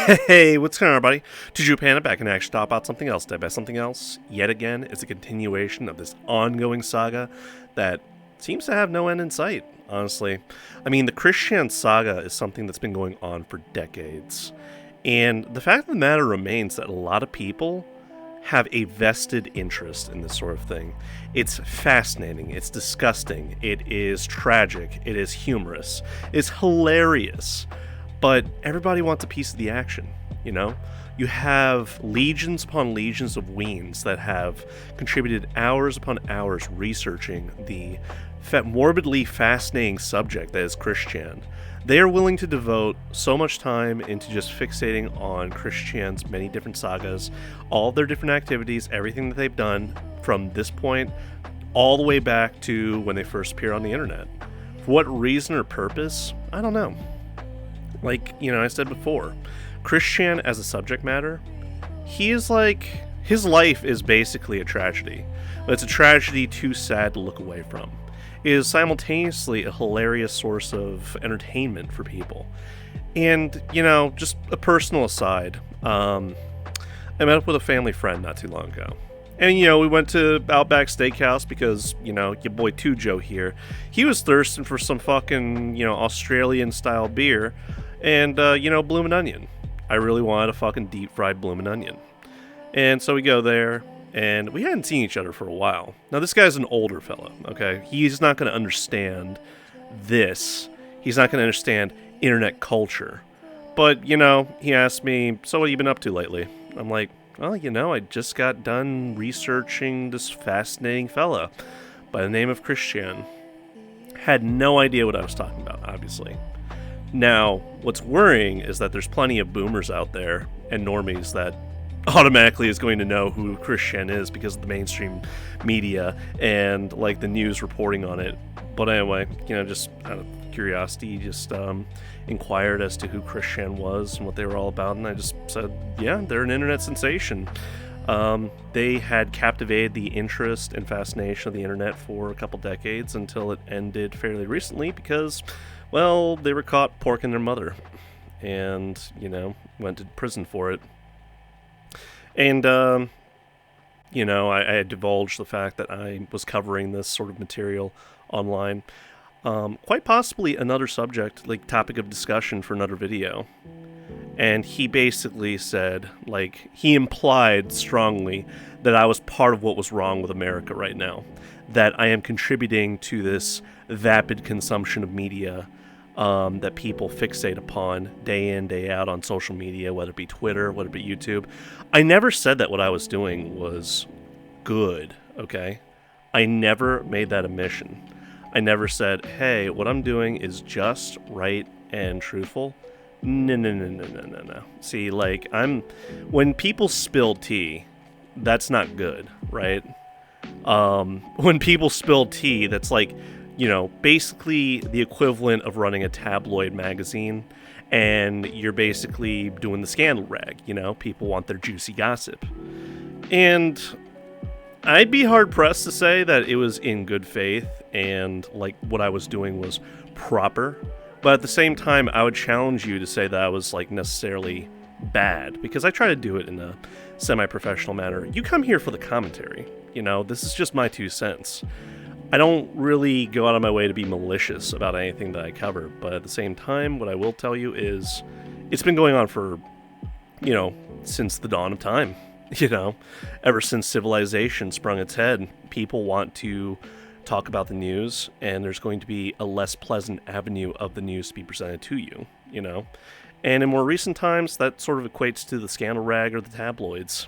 Hey, what's going on, everybody? TujoPanda back in action to talk about something else. By something else, yet again, it's a continuation of this ongoing saga that seems to have no end in sight, honestly. I mean, the Christian saga is something that's been going on for decades. And the fact of the matter remains that a lot of people have a vested interest in this sort of thing. It's fascinating, it's disgusting, it is tragic, it is humorous, it's hilarious. But everybody wants a piece of the action, you know? You have legions upon legions of weens that have contributed hours upon hours researching the morbidly fascinating subject that is Christian. They are willing to devote so much time into just fixating on Christian's many different sagas, all their different activities, everything that they've done from this point all the way back to when they first appeared on the internet. For what reason or purpose, I don't know. Like, I said before, Christian as a subject matter, his life is basically a tragedy, but it's a tragedy too sad to look away from. It is simultaneously a hilarious source of entertainment for people. And, just a personal aside, I met up with a family friend not too long ago. And, we went to Outback Steakhouse because, your boy Tujo here, he was thirsting for some fucking, Australian-style beer. And, bloomin' onion. I really wanted a fucking deep-fried bloomin' onion. And so we go there, and we hadn't seen each other for a while. Now, this guy's an older fella, okay? He's not going to understand this. He's not going to understand internet culture. But, he asked me, so what have you been up to lately? I'm like, well, I just got done researching this fascinating fella by the name of Christian. Had no idea what I was talking about, obviously. Now, what's worrying is that there's plenty of boomers out there and normies that automatically is going to know who Christian is because of the mainstream media and, the news reporting on it. But anyway, just out of curiosity, just inquired as to who Christian was and what they were all about, and I just said, yeah, they're an internet sensation. They had captivated the interest and fascination of the internet for a couple decades until it ended fairly recently because, well, they were caught porking their mother and, went to prison for it. And, I had divulged the fact that I was covering this sort of material online. Quite possibly another subject, topic of discussion for another video. And he basically said, he implied strongly that I was part of what was wrong with America right now. That I am contributing to this vapid consumption of media that people fixate upon day in, day out on social media, whether it be Twitter, whether it be YouTube. I never said that what I was doing was good, okay? I never made that admission. I never said, hey, what I'm doing is just right and truthful. No. See, when people spill tea, that's not good, right? When people spill tea, that's basically the equivalent of running a tabloid magazine, and you're basically doing the scandal rag, people want their juicy gossip. And I'd be hard-pressed to say that it was in good faith and, what I was doing was proper, but at the same time, I would challenge you to say that I was, necessarily bad, because I try to do it in a semi-professional manner. You come here for the commentary, this is just my 2 cents. I don't really go out of my way to be malicious about anything that I cover, but at the same time, what I will tell you is it's been going on for, since the dawn of time, ever since civilization sprung its head. People want to talk about the news, and there's going to be a less pleasant avenue of the news to be presented to you, And in more recent times, that sort of equates to the scandal rag or the tabloids,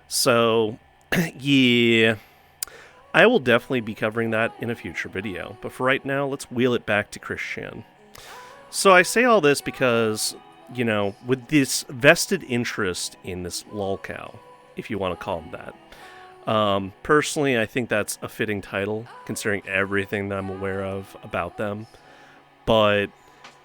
So, yeah, I will definitely be covering that in a future video. But for right now, let's wheel it back to Christian. So I say all this because, with this vested interest in this lolcow, if you want to call him that. Personally, I think that's a fitting title, considering everything that I'm aware of about them. But,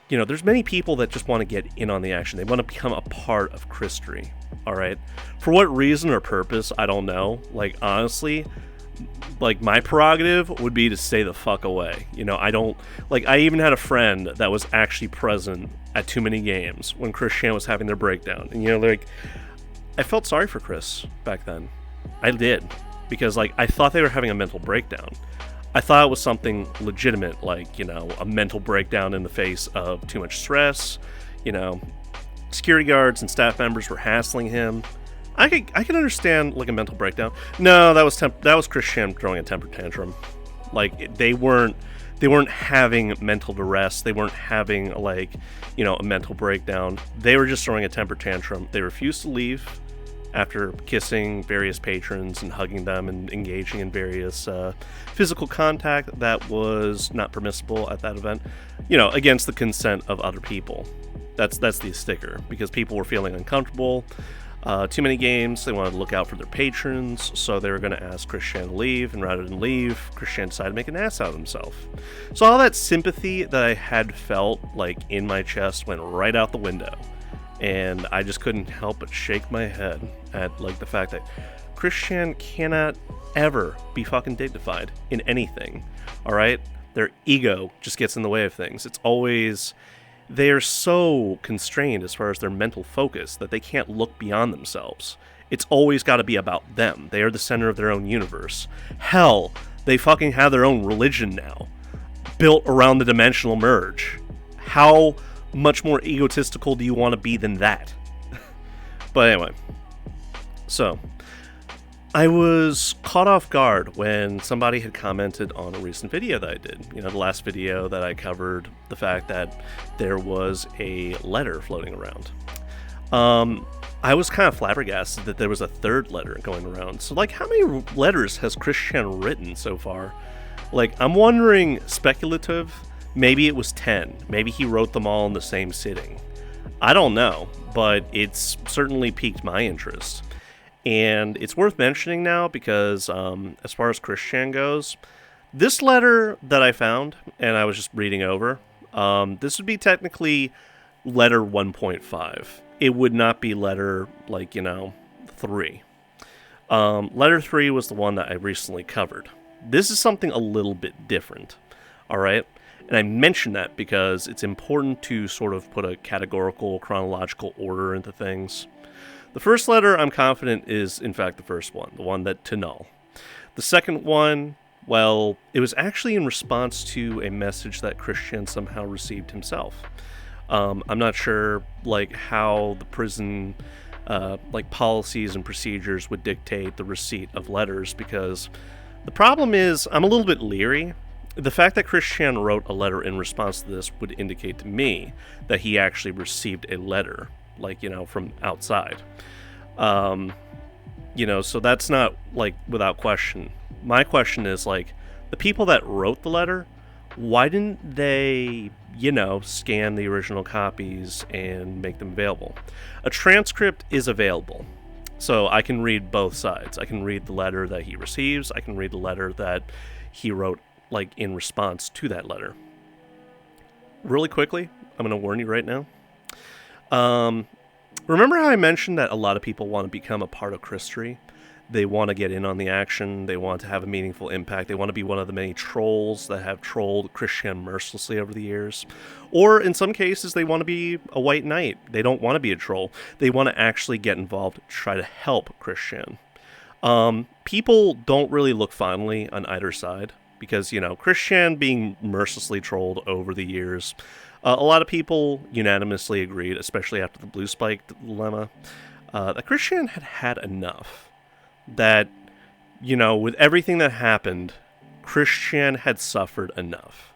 there's many people that just want to get in on the action. They want to become a part of Christory, alright? For what reason or purpose, I don't know. Honestly, like, my prerogative would be to stay the fuck away. You know, I don't, like, I even had a friend that was actually present at Too Many Games when Chris Chan was having their breakdown. And, you know, like, I felt sorry for Chris back then. I did. Because, like, I thought they were having a mental breakdown. I thought it was something legitimate, like, you know, a mental breakdown in the face of too much stress. You know, security guards and staff members were hassling him. I could understand, like, a mental breakdown. No, that was Chris Chan throwing a temper tantrum. Like, they weren't having mental duress. They weren't having, like, you know, a mental breakdown. They were just throwing a temper tantrum. They refused to leave after kissing various patrons and hugging them and engaging in various physical contact that was not permissible at that event. You know, against the consent of other people. That's the sticker, because people were feeling uncomfortable. Too Many Games, they wanted to look out for their patrons, so they were going to ask Chris Chan to leave, and rather than leave, Chris Chan decided to make an ass out of himself. So all that sympathy that I had felt, like, in my chest went right out the window, and I just couldn't help but shake my head at, like, the fact that Chris Chan cannot ever be fucking dignified in anything, alright? Their ego just gets in the way of things. It's always... They're so constrained as far as their mental focus that they can't look beyond themselves. It's always got to be about them. They are the center of their own universe. Hell, they fucking have their own religion now, built around the dimensional merge. How much more egotistical do you want to be than that? But anyway, so I was caught off guard when somebody had commented on a recent video that I did. You know, the last video that I covered the fact that there was a letter floating around. I was kind of flabbergasted that there was a third letter going around. So, like, how many letters has Chris Chan written so far? Like, I'm wondering, speculative, maybe it was 10. Maybe he wrote them all in the same sitting. I don't know, but it's certainly piqued my interest. And it's worth mentioning now because, as far as Chris Chan goes, this letter that I found, and I was just reading over, this would be technically letter 1.5. It would not be letter, like, you know, 3. Letter 3 was the one that I recently covered. This is something a little bit different, alright? And I mention that because it's important to sort of put a categorical, chronological order into things. The first letter, I'm confident, is, in fact, the first one, the one that to Null. The second one, well, it was actually in response to a message that Chris Chan somehow received himself. I'm not sure, like, how the prison, like, policies and procedures would dictate the receipt of letters, because the problem is, I'm a little bit leery. The fact that Chris Chan wrote a letter in response to this would indicate to me that he actually received a letter, like, you know, from outside. You know, so that's not, like, without question. My question is, like, the people that wrote the letter, why didn't they, you know, scan the original copies and make them available? A transcript is available, so I can read both sides. I can read the letter that he receives. I can read the letter that he wrote, like, in response to that letter. Really quickly, I'm going to warn you right now. Remember how I mentioned that a lot of people want to become a part of Christory? They want to get in on the action. They want to have a meaningful impact. They want to be one of the many trolls that have trolled Chris Chan mercilessly over the years. Or in some cases, they want to be a white knight. They don't want to be a troll. They want to actually get involved to try to help Chris Chan. People don't really look fondly on either side because, you know, Chris Chan being mercilessly trolled over the years, a lot of people unanimously agreed, especially after the Blue Spike dilemma, that Chris Chan had had enough. That, you know, with everything that happened, Chris Chan had suffered enough.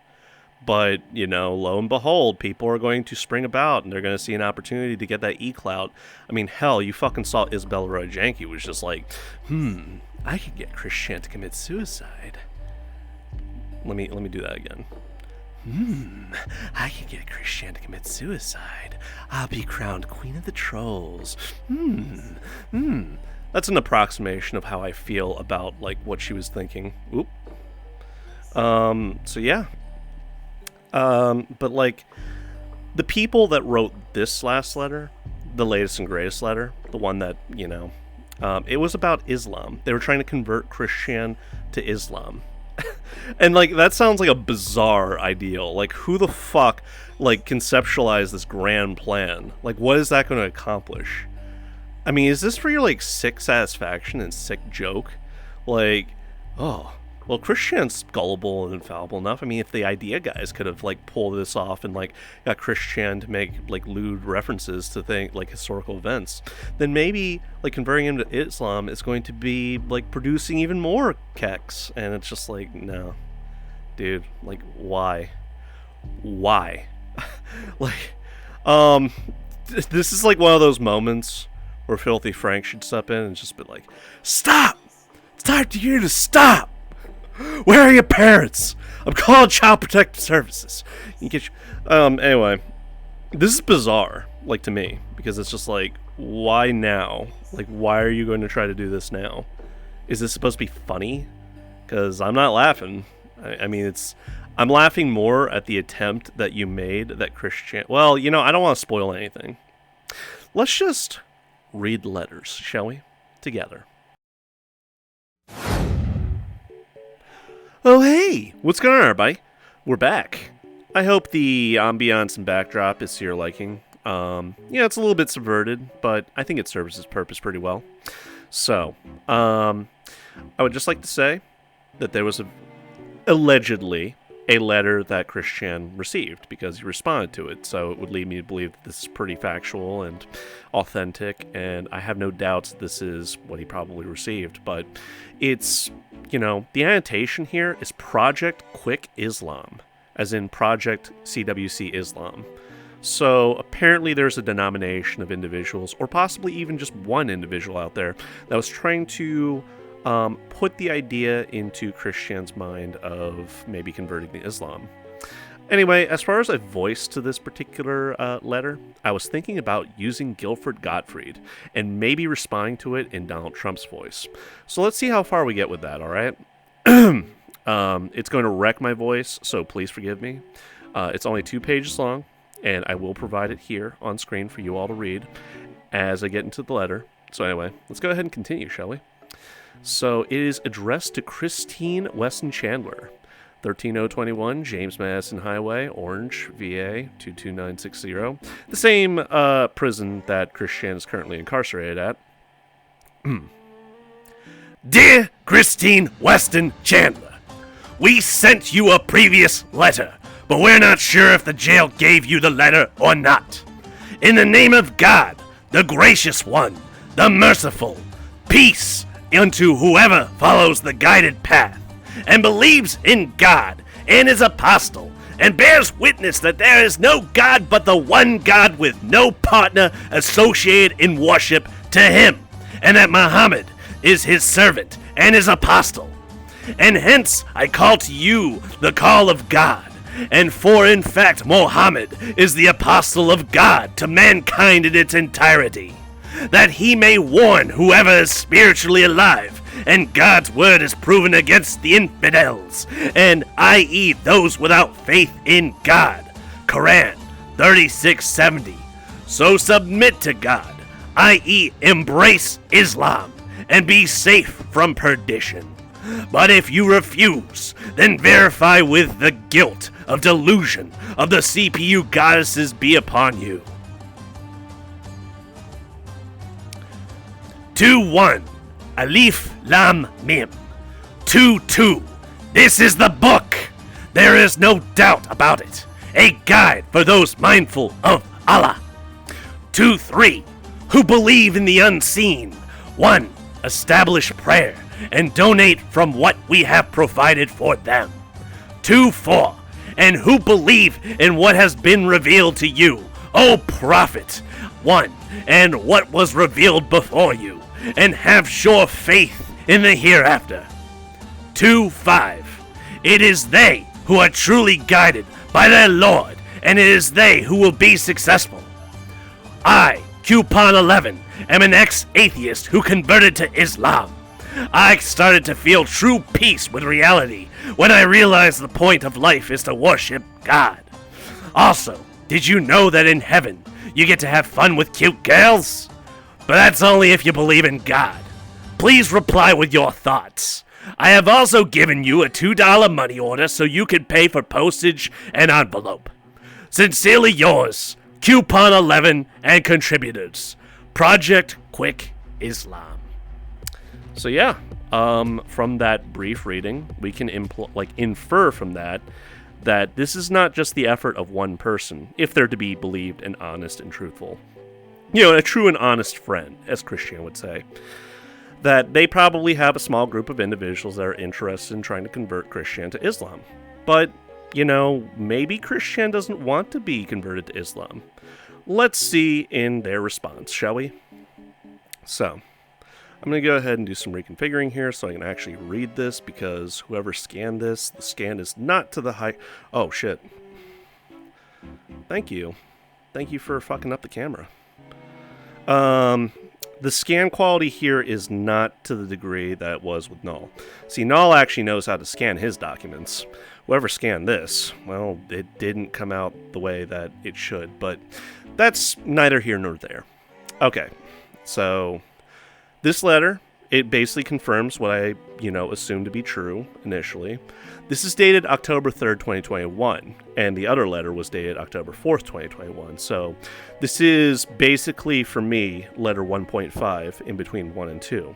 But, you know, lo and behold, people are going to spring about and they're going to see an opportunity to get that E-Clout. I mean, hell, you fucking saw Isabella Roy-Janke was just like, I could get Chris Chan to commit suicide. Let me do that again. I could get Chris Chan to commit suicide. I'll be crowned Queen of the Trolls. That's an approximation of how I feel about, like, what she was thinking. Oop. So yeah. But, like, the people that wrote this last letter, the latest and greatest letter, the one that, you know, It was about Islam. They were trying to convert Christian to Islam. And, like, that sounds like a bizarre ideal. Like, who the fuck, like, conceptualized this grand plan? Like, what is that going to accomplish? I mean, is this for your, like, sick satisfaction and sick joke? Like, oh, well, Christian's gullible and infallible enough. I mean, if the idea guys could have, like, pulled this off and, like, got Christian to make, like, lewd references to like, historical events, then maybe, like, converting him to Islam is going to be, like, producing even more keks. And it's just like, no. Dude, like, why? Why? Like, this is, like, one of those moments where Filthy Frank should step in and just be like, stop! It's time for you to stop! Where are your parents? I'm calling Child Protective Services. You get anyway, this is bizarre, like, to me, because it's just like, why now? Like, why are you going to try to do this now? Is this supposed to be funny? Because I'm not laughing. I mean, I'm laughing more at the attempt that you made that Christian... Well, you know, I don't want to spoil anything. Let's just read the letters, shall we? Together. Oh, hey! What's going on, everybody? We're back. I hope the ambiance and backdrop is to your liking. Yeah, it's a little bit subverted, but I think it serves its purpose pretty well. So, I would just like to say that there was allegedly a letter that Christian received because he responded to it, so it would lead me to believe that this is pretty factual and authentic, and I have no doubts this is what he probably received, but it's, you know, the annotation here is Project Quick Islam, as in Project CWC Islam. So apparently there's a denomination of individuals, or possibly even just one individual out there, that was trying to put the idea into Christian's mind of maybe converting to Islam. Anyway, as far as a voice to this particular letter, I was thinking about using Guilford Gottfried and maybe responding to it in Donald Trump's voice. So let's see how far we get with that, alright? It's going to wreck my voice, so please forgive me. It's only 2 pages long, and I will provide it here on screen for you all to read as I get into the letter. So anyway, let's go ahead and continue, shall we? So it is addressed to Christine Weston Chandler, 13021 James Madison Highway, Orange, VA 22960, the same prison that Christian is currently incarcerated at. Dear Christine Weston Chandler, we sent you a previous letter, but we're not sure if the jail gave you the letter or not. In the name of God, the gracious one, the merciful, peace unto whoever follows the guided path, and believes in God, and is apostle, and bears witness that there is no God but the one God with no partner associated in worship to him, and that Muhammad is his servant and his apostle. And hence I call to you the call of God, and for in fact Muhammad is the apostle of God to mankind in its entirety, that he may warn whoever is spiritually alive, and God's word is proven against the infidels, and i.e. those without faith in God. Quran 3670. So submit to God, i.e. embrace Islam, and be safe from perdition. But if you refuse, then verify with the guilt of delusion of the CPU goddesses be upon you. 2-1. Alif Lam Mim. 2-2. This is the book. There is no doubt about it. A guide for those mindful of Allah. 2-3. Who believe in the unseen. 1. Establish prayer and donate from what we have provided for them. 2-4. And who believe in what has been revealed to you, O Prophet. 1. And what was revealed before you, and have sure faith in the hereafter. 2-5. It is they who are truly guided by their Lord, and it is they who will be successful. I, Coupon 11, am an ex-atheist who converted to Islam. I started to feel true peace with reality when I realized the point of life is to worship God. Also, did you know that in heaven you get to have fun with cute girls? But that's only if you believe in God. Please reply with your thoughts. I have also given you a $2 money order so you can pay for postage and envelope. Sincerely yours, Coupon 11 and contributors. Project Quick Islam. So yeah, from that brief reading, we can infer from that this is not just the effort of one person, if they're to be believed and honest and truthful. You know, a true and honest friend, as Christian would say. That they probably have a small group of individuals that are interested in trying to convert Christian to Islam. But, you know, maybe Christian doesn't want to be converted to Islam. Let's see in their response, shall we? So, I'm going to go ahead and do some reconfiguring here so I can actually read this, because whoever scanned this, the scan is not to the high... Oh, shit. Thank you. Thank you for fucking up the camera. The scan quality here is not to the degree that it was with Null. See, Null actually knows how to scan his documents. Whoever scanned this, well, it didn't come out the way that it should, but that's neither here nor there. Okay, so this letter, it basically confirms what I, assumed to be true initially. This is dated October 3rd, 2021, and the other letter was dated October 4th, 2021. So this is basically, for me, letter 1.5 in between 1 and 2.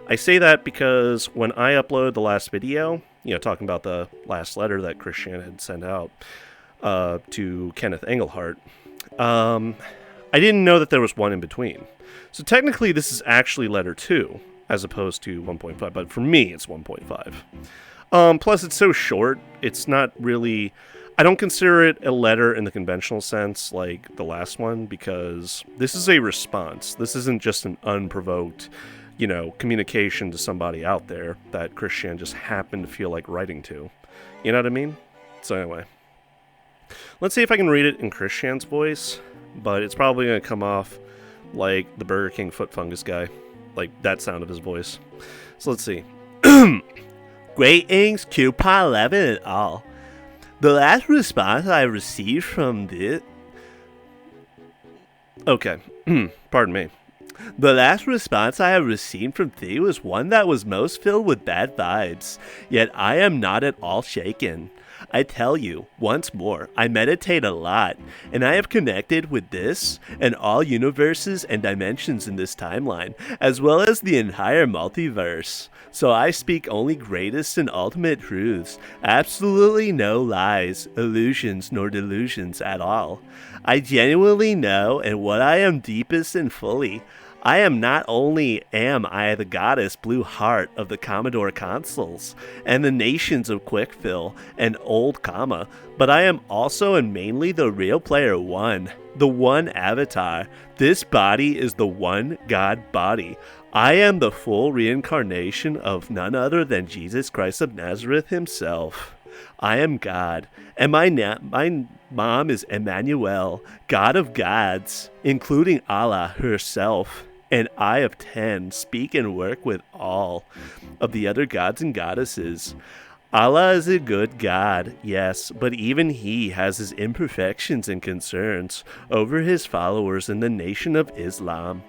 I say that because when I uploaded the last video, talking about the last letter that Christian had sent out to Kenneth Englehardt, I didn't know that there was one in between. So technically this is actually letter 2, as opposed to 1.5, but for me it's 1.5. Plus, it's so short, it's not really... I don't consider it a letter in the conventional sense like the last one, because this is a response. This isn't just an unprovoked, communication to somebody out there that Christian just happened to feel like writing to. You know what I mean? So anyway. Let's see if I can read it in Christian's voice, but it's probably going to come off like the Burger King foot fungus guy. Like that sound of his voice. So let's see. Greetings, Coupon 11 and all. The last response I received from this... Okay, pardon me. The last response I have received from thee was one that was most filled with bad vibes, yet I am not at all shaken. I tell you, once more, I meditate a lot, and I have connected with this and all universes and dimensions in this timeline, as well as the entire multiverse. So I speak only greatest and ultimate truths, absolutely no lies, illusions, nor delusions at all. I genuinely know, and what I am deepest and fully, I am not only am I the goddess Blue Heart of the Commodore consoles and the nations of Quickfill and Old Comma, but I am also and mainly the real player one, the one avatar. This body is the one God body. I am the full reincarnation of none other than Jesus Christ of Nazareth himself. I am God, and my mom is Emmanuel, God of gods, including Allah herself. And I of 10 speak and work with all of the other gods and goddesses. Allah is a good God, yes, but even he has his imperfections and concerns over his followers in the nation of Islam.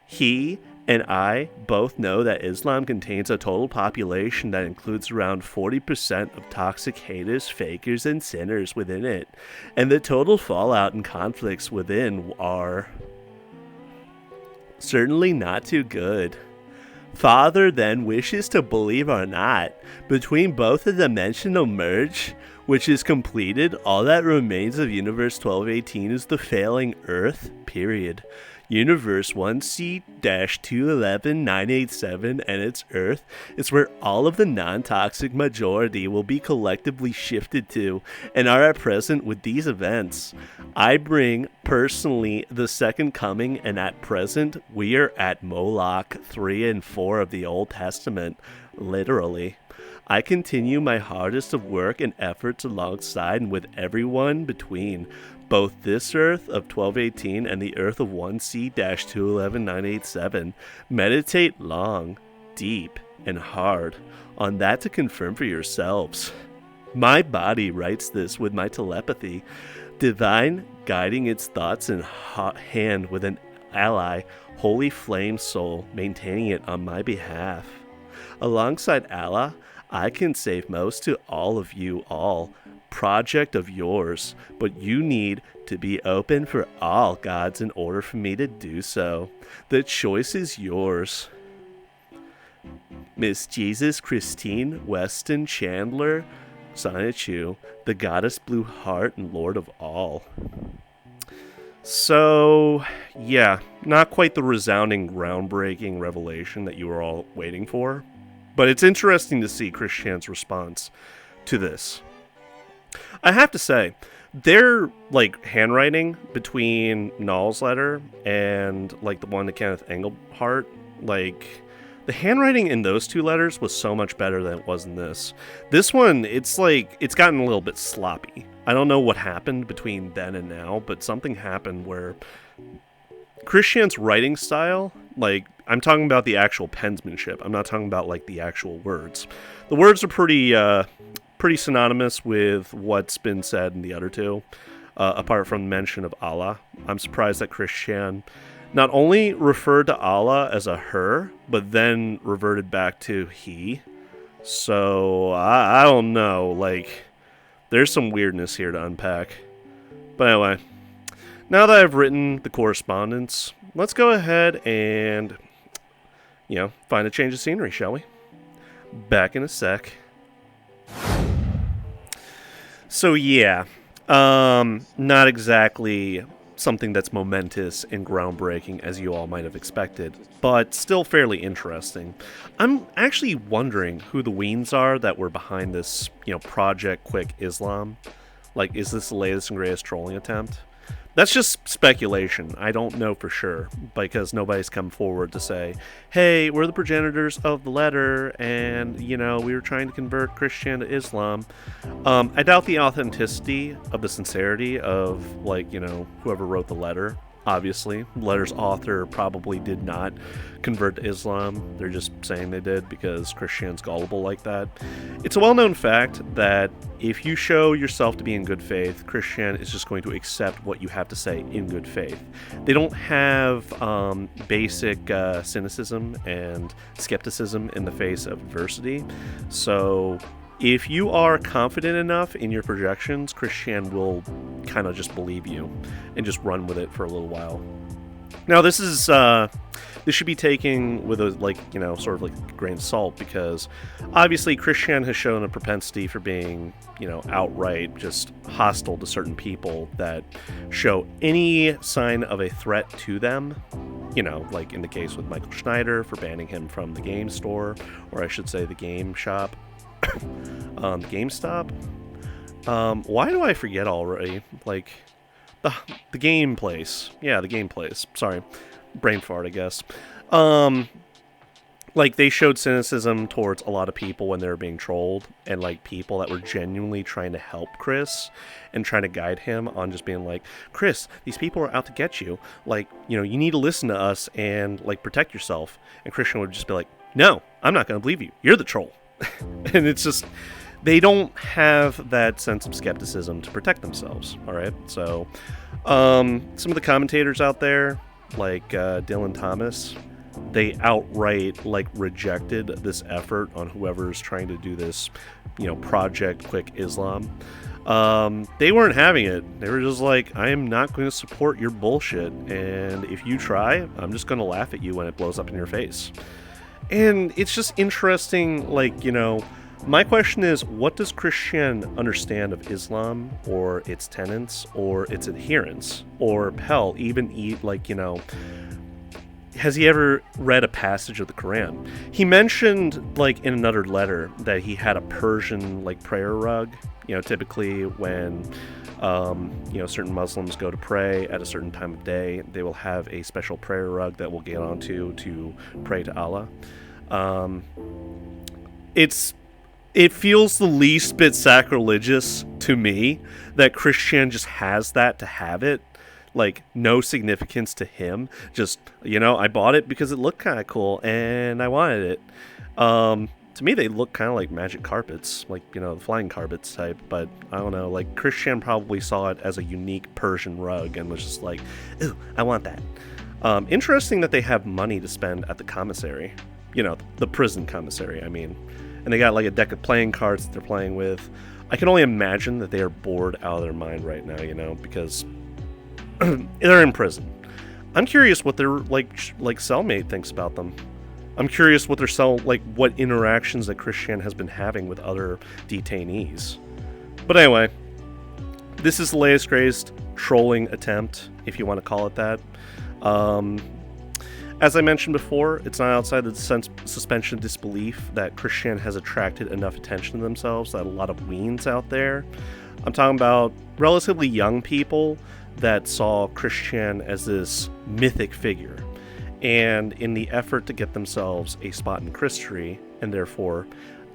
He, and I both know that Islam contains a total population that includes around 40% of toxic haters, fakers, and sinners within it, and the total fallout and conflicts within are certainly not too good. Father then wishes to believe or not, between both a dimensional merge, which is completed, all that remains of Universe 1218 is the failing Earth, period. Universe 1C-211987 and its Earth is where all of the non-toxic majority will be collectively shifted to and are at present with these events. I bring personally the second coming, and at present we are at Moloch 3 and 4 of the Old Testament, literally. I continue my hardest of work and efforts alongside and with everyone between both this Earth of 1218 and the Earth of 1C-211987. Meditate long, deep, and hard on that to confirm for yourselves. My body writes this with my telepathy, divine guiding its thoughts in hand with an ally, Holy Flame Soul, maintaining it on my behalf. Alongside Allah, I can save most to all of you all. Project of yours, but you need to be open for all gods in order for me to do so. The choice is yours. Miss Jesus Christine Weston Chandler, Sonichu, the goddess Blue Heart and Lord of all. So, yeah, not quite the resounding, groundbreaking revelation that you were all waiting for, but it's interesting to see Christian's response to this. I have to say, their, like, handwriting between Null's letter and, like, the one to Kenneth Englehardt, like, the handwriting in those two letters was so much better than it was in this. This one, it's like, it's gotten a little bit sloppy. I don't know what happened between then and now, but something happened where Christian's writing style, like, I'm talking about the actual penmanship. I'm not talking about, like, the actual words. The words are pretty synonymous with what's been said in the other two, apart from the mention of Allah. I'm surprised that Christian not only referred to Allah as a her, but then reverted back to he. So, I don't know, like, there's some weirdness here to unpack. But anyway, now that I've written the correspondence, let's go ahead and, find a change of scenery, shall we? Back in a sec. So yeah, not exactly something that's momentous and groundbreaking as you all might have expected, but still fairly interesting. I'm actually wondering who the weens are that were behind this, Project Quick Islam. Like, is this the latest and greatest trolling attempt? That's just speculation. I don't know for sure, because nobody's come forward to say, hey, we're the progenitors of the letter, and, we were trying to convert Christian to Islam. I doubt the authenticity of the sincerity of, whoever wrote the letter. Obviously, the letter's author probably did not convert to Islam. They're just saying they did because Christian's gullible like that. It's a well-known fact that if you show yourself to be in good faith, Christian is just going to accept what you have to say in good faith. They don't have basic cynicism and skepticism in the face of adversity. So if you are confident enough in your projections, Christian will kind of just believe you and just run with it for a little while. Now, this should be taken with a sort of a grain of salt, because obviously Christian has shown a propensity for being, outright just hostile to certain people that show any sign of a threat to them. Like in the case with Michael Schneider for banning him from the game store, or I should say the game shop. GameStop. Why do I forget already? Like, the game place. Yeah, the game place. Sorry. Brain fart, I guess. They showed cynicism towards a lot of people when they were being trolled, and, people that were genuinely trying to help Chris and trying to guide him on just being like, Chris, these people are out to get you. You need to listen to us and, protect yourself. And Christian would just be like, no, I'm not going to believe you. You're the troll. And it's just, they don't have that sense of skepticism to protect themselves, all right? So, some of the commentators out there, like Dylan Thomas, they outright, rejected this effort on whoever's trying to do this, Project Quick Islam. They weren't having it. They were just like, I am not going to support your bullshit, and if you try, I'm just going to laugh at you when it blows up in your face. And it's just interesting, my question is, what does Christian understand of Islam, or its tenets, or its adherents, or hell, even has he ever read a passage of the Quran? He mentioned, in another letter, that he had a Persian, prayer rug. Typically when, certain Muslims go to pray at a certain time of day, they will have a special prayer rug that we'll get onto to pray to Allah. It feels the least bit sacrilegious to me that Christian just has that to have it. No significance to him. Just, I bought it because it looked kind of cool and I wanted it. To me, they look kind of like magic carpets, the flying carpets type, but I don't know, Christian probably saw it as a unique Persian rug and was just like, ooh, I want that. Interesting that they have money to spend at the commissary. The prison commissary, I mean. And they got like a deck of playing cards that they're playing with. I can only imagine that they are bored out of their mind right now, because they're in prison. I'm curious what their like cellmate thinks about them. I'm curious what what interactions that Christian has been having with other detainees. But anyway, this is the latest greatest trolling attempt, if you want to call it that. As I mentioned before, it's not outside the suspension of disbelief that Christian has attracted enough attention to themselves that a lot of weens out there. I'm talking about relatively young people that saw Christian as this mythic figure. And in the effort to get themselves a spot in Christory, and therefore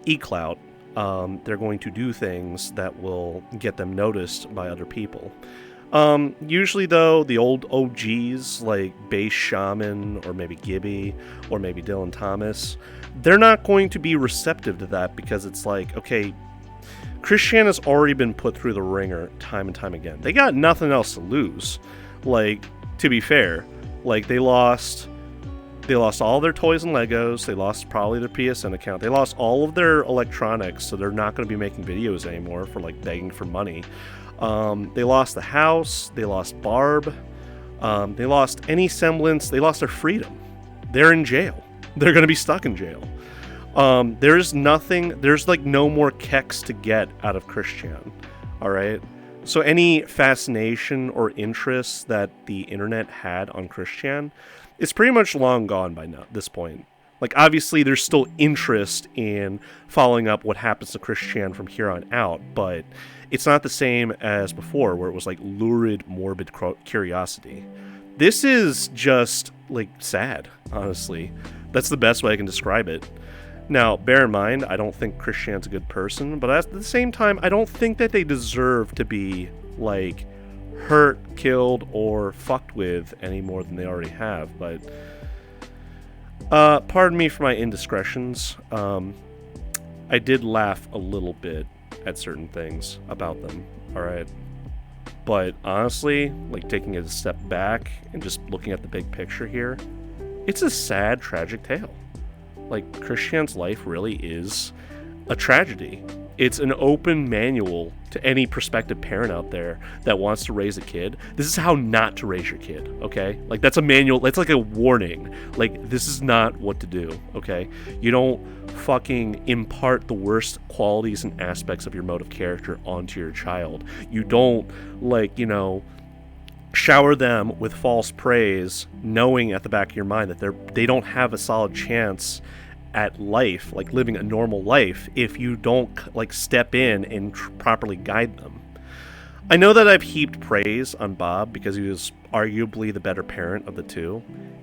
e-clout, they're going to do things that will get them noticed by other people. Usually, though, the old OGs like Base Shaman or maybe Gibby or maybe Dylan Thomas, they're not going to be receptive to that because it's like, okay, Christian has already been put through the ringer time and time again. They got nothing else to lose. Like, to be fair, like they lost all their toys and Legos. They lost probably their PSN account. They lost all of their electronics, so they're not going to be making videos anymore for like begging for money. They lost the house. They lost Barb. They lost any semblance. They lost their freedom. They're in jail. They're going to be stuck in jail. There's like no more keks to get out of Christian. All right. So any fascination or interest that the internet had on Christian is pretty much long gone by now, this point. Like, obviously, there's still interest in following up what happens to Christian from here on out, but it's not the same as before, where it was like lurid, morbid curiosity. This is just, like, sad, honestly. That's the best way I can describe it. Now, bear in mind, I don't think Christian's a good person, but at the same time, I don't think that they deserve to be, like, hurt, killed, or fucked with any more than they already have, but pardon me for my indiscretions. I did laugh a little bit at certain things about them, alright? But honestly, like, taking it a step back and just looking at the big picture here, it's a sad, tragic tale. Like, Christian's life really is a tragedy. It's an open manual to any prospective parent out there that wants to raise a kid. This is how not to raise your kid, okay? Like, that's a manual. That's like a warning. Like, this is not what to do, okay? You don't fucking impart the worst qualities and aspects of your mode of character onto your child. You don't, like, shower them with false praise, knowing at the back of your mind that they don't have a solid chance at life, like living a normal life, if you don't like step in and properly guide them. I know that I've heaped praise on Bob because he was arguably the better parent of the two,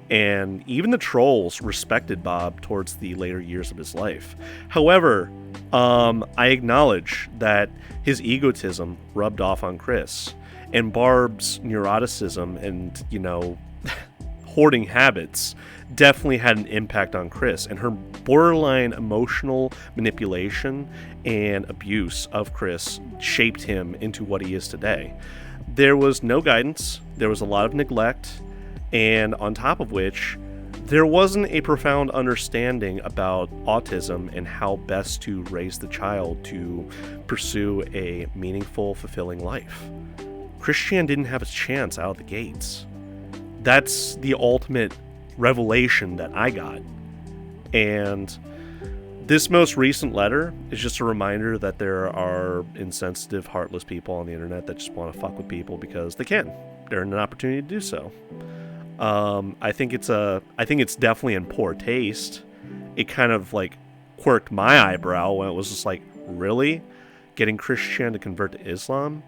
and even the trolls respected Bob towards the later years of his life. However, I acknowledge that his egotism rubbed off on Chris, and Barb's neuroticism and, hoarding habits definitely had an impact on Chris, and her borderline emotional manipulation and abuse of Chris shaped him into what he is today. There was no guidance, there was a lot of neglect, and on top of which, there wasn't a profound understanding about autism and how best to raise the child to pursue a meaningful, fulfilling life. Christian didn't have a chance out of the gates. That's the ultimate revelation that I got. And this most recent letter is just a reminder that there are insensitive, heartless people on the internet that just want to fuck with people because they can. They're in an opportunity to do so. I think it's definitely in poor taste. It kind of like quirked my eyebrow when it was just like, really? Getting Christian to convert to Islam?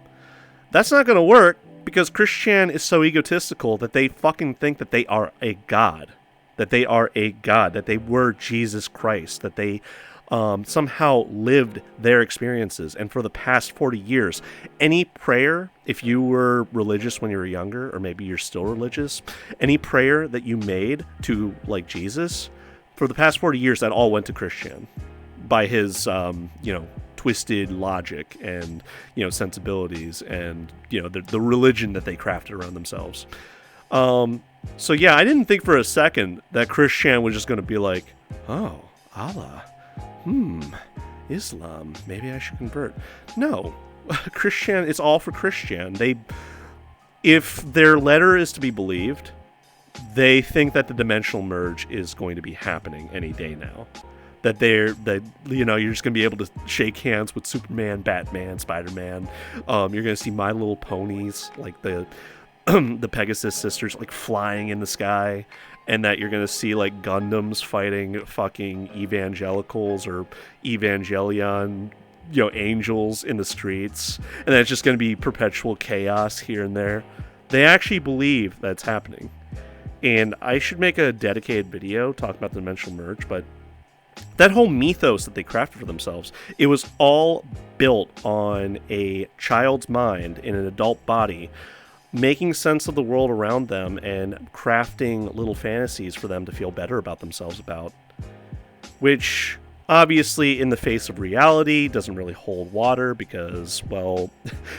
That's not going to work. Because Christian is so egotistical that they fucking think that they are a god. That they are a god. That they were Jesus Christ. That they somehow lived their experiences. And for the past 40 years, any prayer, if you were religious when you were younger, or maybe you're still religious, any prayer that you made to, like, Jesus, for the past 40 years, that all went to Christian. By his, twisted logic and sensibilities and the religion that they crafted around themselves. So yeah, I didn't think for a second that Christian was just going to be like, oh, Allah, Islam, maybe I should convert. No, Christian, it's all for Christian. If their letter is to be believed, they think that the dimensional merge is going to be happening any day now. That you're just going to be able to shake hands with Superman, Batman, Spider-Man. You're going to see My Little Ponies, like the the Pegasus sisters, like flying in the sky, and that you're going to see like Gundams fighting fucking evangelicals or Evangelion, angels in the streets, and then it's just going to be perpetual chaos here and there. They actually believe that's happening. And I should make a dedicated video talking about the dimensional merge, but that whole mythos that they crafted for themselves, it was all built on a child's mind in an adult body, making sense of the world around them and crafting little fantasies for them to feel better about themselves about. Which, obviously, in the face of reality, doesn't really hold water because, well,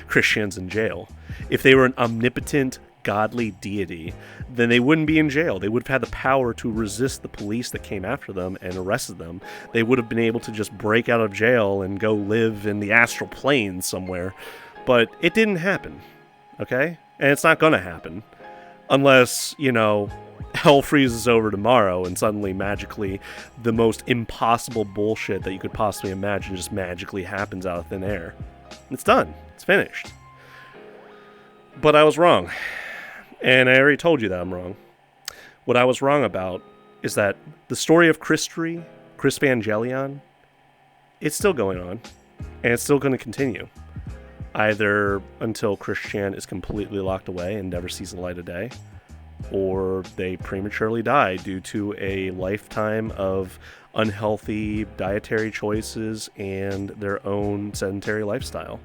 Christian's in jail. If they were an omnipotent, godly deity, then they wouldn't be in jail. They would have had the power to resist the police that came after them and arrested them. They would have been able to just break out of jail and go live in the astral plane somewhere. But it didn't happen, okay? And it's not going to happen unless, hell freezes over tomorrow and suddenly, magically, the most impossible bullshit that you could possibly imagine just magically happens out of thin air. It's done. It's finished. But I was wrong. And I already told you that I'm wrong. What I was wrong about is that the story of Christory, Chrisvangelion, it's still going on. And it's still going to continue. Either until Christian is completely locked away and never sees the light of day, or they prematurely die due to a lifetime of unhealthy dietary choices and their own sedentary lifestyle.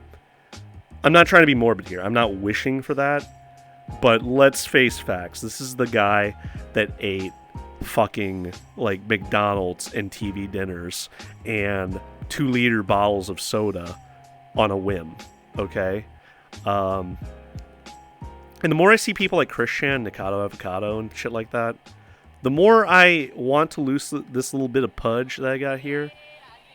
I'm not trying to be morbid here. I'm not wishing for that. But let's face facts. This is the guy that ate fucking, like, McDonald's and TV dinners and 2-liter bottles of soda on a whim. Okay? And the more I see people like Christian, Nikado Avocado, and shit like that, the more I want to lose this little bit of pudge that I got here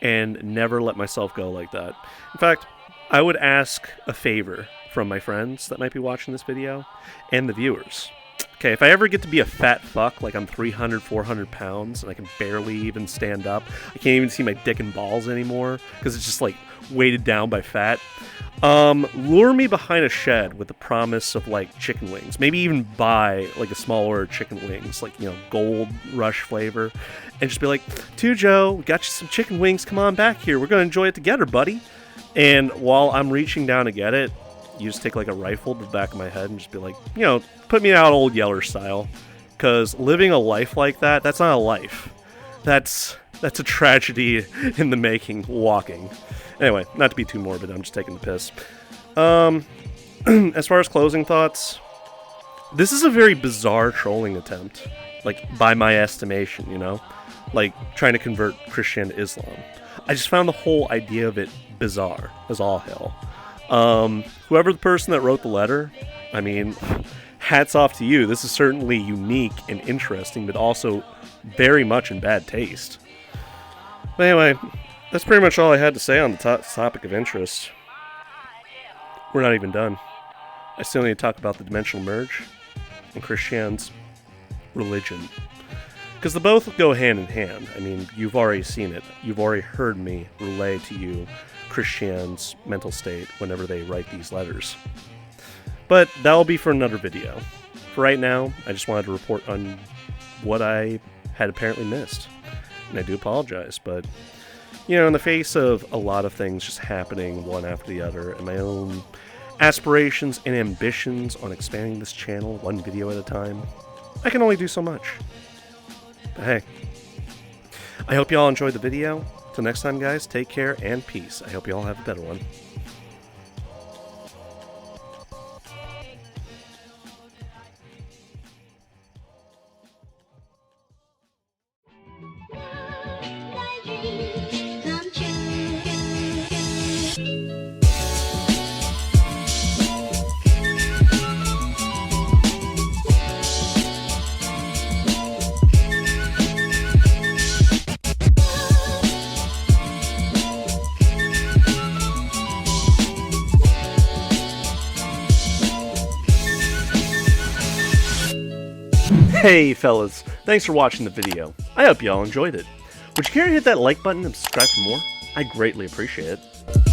and never let myself go like that. In fact, I would ask a favor from my friends that might be watching this video and the viewers. Okay, if I ever get to be a fat fuck, like I'm 300, 400 pounds, and I can barely even stand up, I can't even see my dick and balls anymore because it's just like weighted down by fat, lure me behind a shed with the promise of like chicken wings. Maybe even buy like a small order of chicken wings, like, Gold Rush flavor, and just be like, Tujo, we got you some chicken wings, come on back here, we're gonna enjoy it together, buddy. And while I'm reaching down to get it, you just take like a rifle to the back of my head and just be like, put me out Old Yeller style. Because living a life like that, that's not a life. That's a tragedy in the making, walking. Anyway, not to be too morbid, I'm just taking the piss. As far as closing thoughts, this is a very bizarre trolling attempt. Like, by my estimation, Like, trying to convert Christian to Islam. I just found the whole idea of it bizarre as all hell. Whoever the person that wrote the letter, I mean, hats off to you. This is certainly unique and interesting, but also very much in bad taste. But anyway, that's pretty much all I had to say on the topic of interest. We're not even done. I still need to talk about the dimensional merge and Christian's religion. Because the both go hand in hand. I mean, you've already seen it. You've already heard me relay to you Christian's mental state whenever they write these letters. But that'll be for another video. For right now, I just wanted to report on what I had apparently missed. And I do apologize, but, in the face of a lot of things just happening one after the other, and my own aspirations and ambitions on expanding this channel one video at a time, I can only do so much. But hey, I hope you all enjoyed the video. Till next time, guys, take care and peace. I hope you all have a better one. Hey fellas, thanks for watching the video. I hope you all enjoyed it. Would you care to hit that like button and subscribe for more? I greatly appreciate it.